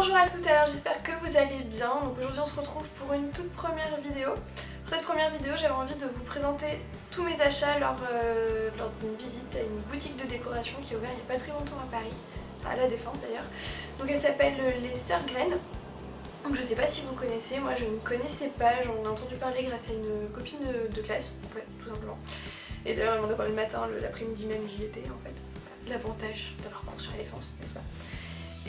Bonjour à toutes, alors j'espère que vous allez bien. Donc aujourd'hui on se retrouve pour une toute première vidéo. Pour cette première vidéo j'avais envie de vous présenter tous mes achats lors d'une visite à une boutique de décoration qui est ouverte il n'y a pas très longtemps à Paris, à la Défense d'ailleurs. Donc elle s'appelle les Sœurs Graines. Donc je sais pas si vous connaissez, moi je ne connaissais pas, j'en ai entendu parler grâce à une copine de classe, en fait, tout simplement. Et d'ailleurs elle m'en a parlé le matin, l'après-midi même j'y étais en fait. L'avantage d'avoir cours sur la Défense, n'est-ce pas?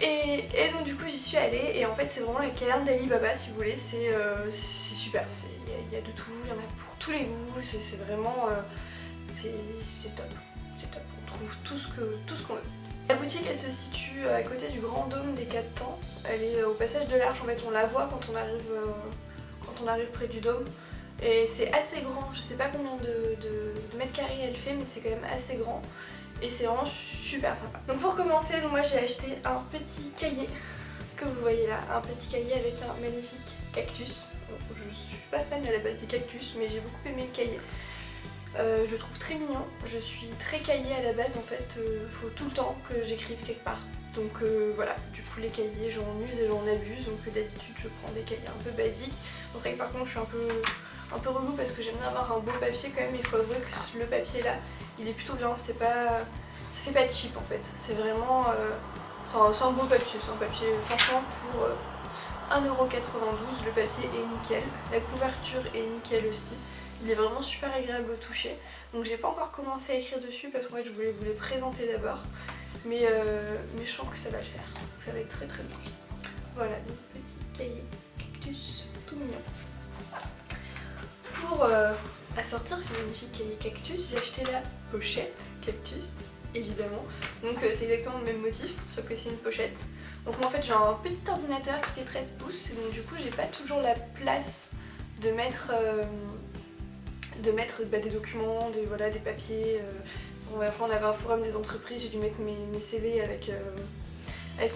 Et donc du coup j'y suis allée et en fait c'est vraiment la caverne d'Ali Baba si vous voulez, c'est super, il y a de tout, il y en a pour tous les goûts, c'est vraiment, c'est top, on trouve tout ce qu'on veut. La boutique elle se situe à côté du grand dôme des 4 temps, elle est au passage de l'Arche, en fait on la voit quand on arrive près du dôme. Et c'est assez grand, je sais pas combien de mètres carrés elle fait mais c'est quand même assez grand. Et c'est vraiment super sympa. Donc pour commencer, moi j'ai acheté un petit cahier que vous voyez là, un petit cahier avec un magnifique cactus. Bon, je suis pas fan à la base des cactus mais j'ai beaucoup aimé le cahier. Je le trouve très mignon, je suis très cahier à la base en fait, faut tout le temps que j'écrive quelque part. Donc voilà, du coup les cahiers j'en use et j'en abuse, donc d'habitude je prends des cahiers un peu basiques. Bon, c'est vrai que par contre je suis un peu relou parce que j'aime bien avoir un beau papier quand même, il faut avouer que le papier là il est plutôt bien, ça fait pas cheap en fait, c'est vraiment c'est un beau papier, c'est un papier franchement pour 1,92 €, le papier est nickel, la couverture est nickel aussi, il est vraiment super agréable au toucher, donc j'ai pas encore commencé à écrire dessus parce qu'en fait je voulais vous les présenter d'abord, mais je sens que ça va le faire, donc ça va être très très bien. Voilà, donc petit cahier cactus tout mignon. Pour assortir ce magnifique cahier cactus, j'ai acheté la pochette cactus, évidemment. Donc c'est exactement le même motif, sauf que c'est une pochette. Donc moi en fait j'ai un petit ordinateur qui fait 13 pouces, et donc du coup j'ai pas toujours la place de mettre des documents, des papiers. Enfin, on avait un forum des entreprises, j'ai dû mettre mes CV avec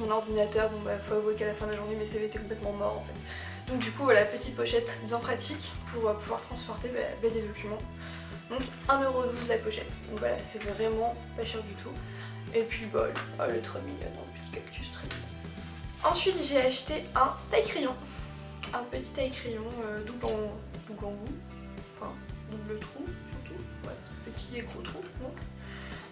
mon ordinateur. Bon bah faut avouer qu'à la fin de la journée mes CV étaient complètement morts en fait. Donc du coup voilà, petite pochette bien pratique pour pouvoir transporter des documents. Donc 1,12 € la pochette, donc voilà c'est vraiment pas cher du tout. Et puis bah elle est très mignonne, un petit cactus très mignon. Ensuite j'ai acheté un taille-crayon, un petit taille-crayon double en bout, enfin double trou surtout, ouais, petit et gros trou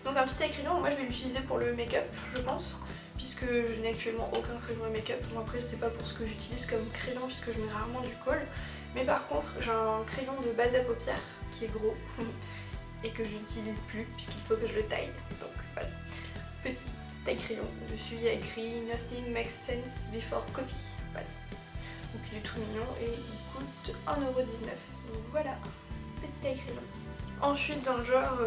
donc un petit taille-crayon, moi je vais l'utiliser pour le make-up je pense, puisque je n'ai actuellement aucun crayon à make-up. Bon après je sais pas pour ce que j'utilise comme crayon puisque je mets rarement du colle, mais par contre j'ai un crayon de base à paupières qui est gros et que je n'utilise plus puisqu'il faut que je le taille, donc voilà, petit taille crayon, dessus il y a écrit Nothing makes sense before coffee, voilà, donc il est tout mignon et il coûte 1,19 €, donc voilà, petit taille crayon. Ensuite dans le genre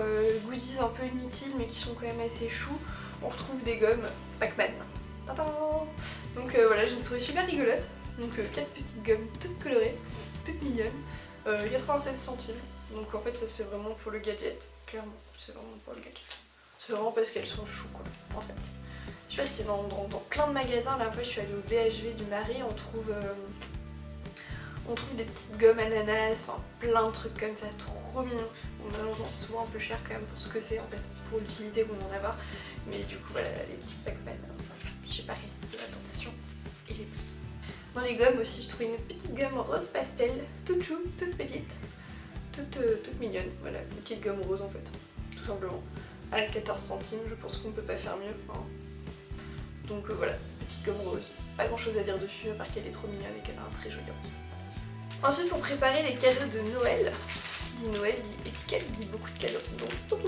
goodies un peu inutiles mais qui sont quand même assez choux, on retrouve des gommes Pac-Man. Donc voilà, j'ai trouvé super rigolote. Donc 4 petites gommes toutes colorées, toutes mignonnes, 96 centimes. Donc en fait ça c'est vraiment pour le gadget, clairement, c'est vraiment pour le gadget. C'est vraiment parce qu'elles sont choues quoi, en fait. Je sais pas si dans plein de magasins, la fois je suis allée au BHV du Marais, on trouve des petites gommes ananas, enfin plein de trucs comme ça, trop mignons. Bon, malheureusement c'est souvent un peu cher quand même pour ce que c'est en fait, pour l'utilité qu'on va en avoir. Mais du coup voilà, les petites Pac-Man, j'ai pas résisté à la tentation et j'ai pris. Dans les gommes aussi, je trouvais une petite gomme rose pastel, toute chou, toute petite, toute mignonne. Voilà, une petite gomme rose en fait, tout simplement. À 14 centimes, je pense qu'on peut pas faire mieux. Hein. Donc voilà, petite gomme rose. Pas grand chose à dire dessus, à part qu'elle est trop mignonne et qu'elle a un très joli rendu. Ensuite, pour préparer les cadeaux de Noël, qui dit Noël dit étiquette, dit beaucoup de cadeaux. Donc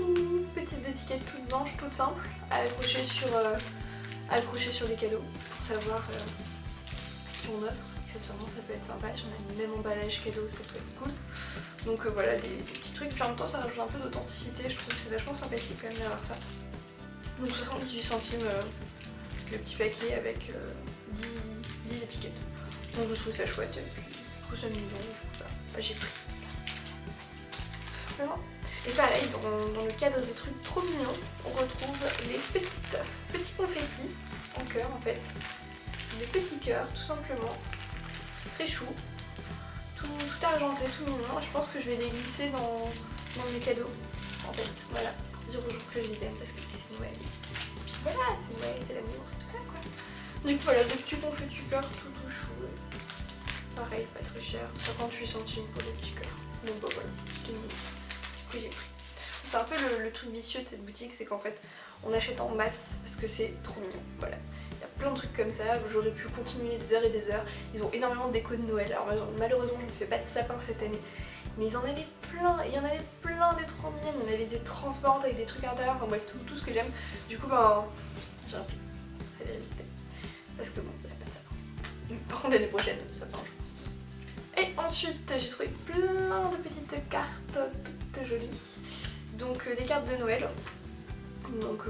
petites étiquettes toutes blanches, toutes simples, à accrocher sur les cadeaux pour savoir à qui on offre. Accessoirement ça peut être sympa, si on a le même emballage cadeau ça peut être cool. Donc voilà des petits trucs, puis en même temps ça rajoute un peu d'authenticité, je trouve que c'est vachement sympathique quand même d'avoir ça. Donc 78 centimes le petit paquet avec 10 étiquettes. Donc je trouve ça chouette et puis je trouve ça mignon, voilà, j'ai pris. Tout simplement. Et pareil, dans le cadre des trucs trop mignons, on retrouve les petits confettis en cœur en fait. C'est des petits cœurs tout simplement, très chou, tout argenté, tout mignon. Je pense que je vais les glisser dans mes cadeaux en fait, voilà, pour dire aux gens que je les aime parce que c'est Noël. Et puis voilà, c'est Noël, c'est l'amour, c'est tout ça quoi. Du coup voilà, des petits confettis cœurs tout chou. Pareil, pas très cher, 58 centimes pour les petits cœurs. Donc bah voilà, c'était mignon. Du coup j'ai pris. C'est un peu le truc vicieux de cette boutique, c'est qu'en fait on achète en masse parce que c'est trop mignon. Voilà. Il y a plein de trucs comme ça, j'aurais pu continuer des heures et des heures. Ils ont énormément de déco de Noël. Alors malheureusement je ne fais pas de sapin cette année. Mais ils en avaient plein, et il y en avait plein des trop mignonnes. Il y en avait des transparentes avec des trucs à l'intérieur, enfin bref, tout ce que j'aime. Du coup ben j'ai un peu fallait résister. Parce que bon, il n'y a pas de sapin. Par contre l'année prochaine, sapin je pense. Et ensuite j'ai trouvé plein de petites cartes toutes jolies. Donc des cartes de Noël. Donc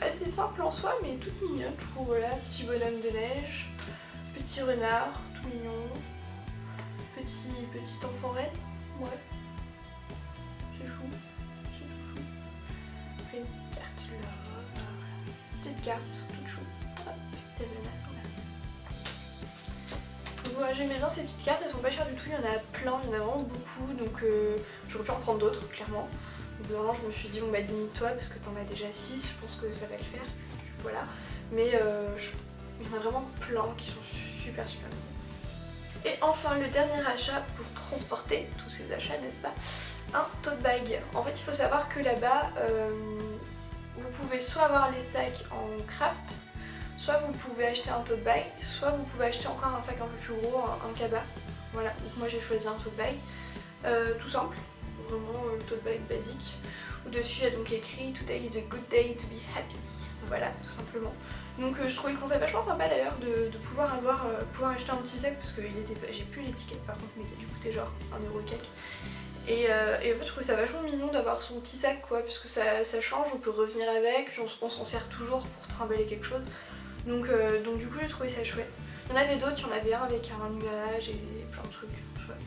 assez simple en soi mais toutes mignonnes. Je trouve voilà, petit bonhomme de neige, petit renard, tout mignon, petit enfant reine, ouais. C'est chou, c'est tout chou. Après une petite carte là, petite carte, toute chou. Hop, petite ananas. Voilà, j'aimais bien ces petites cartes, elles sont pas chères du tout, il y en a plein, il y en a vraiment beaucoup, donc j'aurais pu en prendre d'autres, clairement. Au bout d'un moment, je me suis dit, bon bah limite-toi, parce que t'en as déjà 6, je pense que ça va le faire, voilà. Mais il y en a vraiment plein qui sont super mignons. Et enfin, le dernier achat pour transporter tous ces achats, n'est-ce pas? Un tote bag. En fait, il faut savoir que là-bas, vous pouvez soit avoir les sacs en craft, soit vous pouvez acheter un tote bag, soit vous pouvez acheter encore un sac un peu plus gros, un cabas. Voilà, donc moi j'ai choisi un tote bag, tout simple, vraiment le tote bag basique. Au-dessus il y a donc écrit "Today is a good day to be happy". Voilà, tout simplement. Donc je trouvais le concept vachement sympa d'ailleurs de pouvoir acheter un petit sac, parce que j'ai plus l'étiquette par contre, mais il a dû coûter genre 1€ et quelques. Et en fait je trouvais ça vachement mignon d'avoir son petit sac quoi, parce que ça change, on peut revenir avec, puis on s'en sert toujours pour trimballer quelque chose. Donc du coup j'ai trouvé ça chouette. Il y en avait d'autres, il y en avait un avec un nuage et plein de trucs.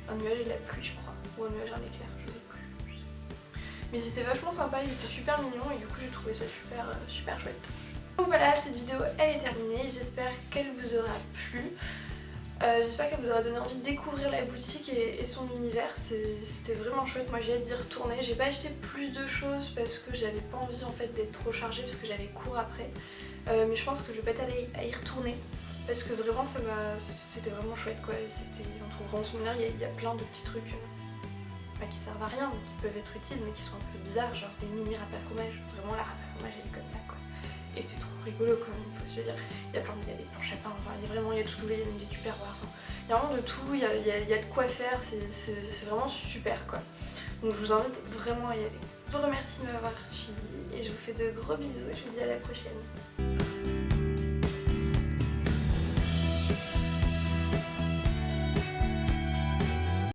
Un nuage et de la pluie je crois, ou un nuage et un éclair, je sais plus. Mais c'était vachement sympa, il était super mignon et du coup j'ai trouvé ça super chouette. Donc voilà, cette vidéo elle est terminée, j'espère qu'elle vous aura plu. J'espère qu'elle vous aura donné envie de découvrir la boutique et son univers, c'était vraiment chouette, moi j'ai hâte d'y retourner. J'ai pas acheté plus de choses parce que j'avais pas envie en fait d'être trop chargée parce que j'avais cours après. Mais je pense que je vais pas aller à y retourner parce que vraiment c'était vraiment chouette quoi. On trouve vraiment son bonheur, il y a plein de petits trucs qui servent à rien mais qui peuvent être utiles mais qui sont un peu bizarres, genre des mini râpes à fromage. Vraiment la râpe à fromage elle est comme ça quoi. Et c'est trop rigolo quand même, il faut se le dire. Il y a des planches à pain, enfin, il y a tout ce que vous voulez, il y a même des tupperwares. Enfin, il y a vraiment de tout, il y a de quoi faire, c'est vraiment super quoi. Donc je vous invite vraiment à y aller. Je vous remercie de m'avoir suivi et je vous fais de gros bisous et je vous dis à la prochaine.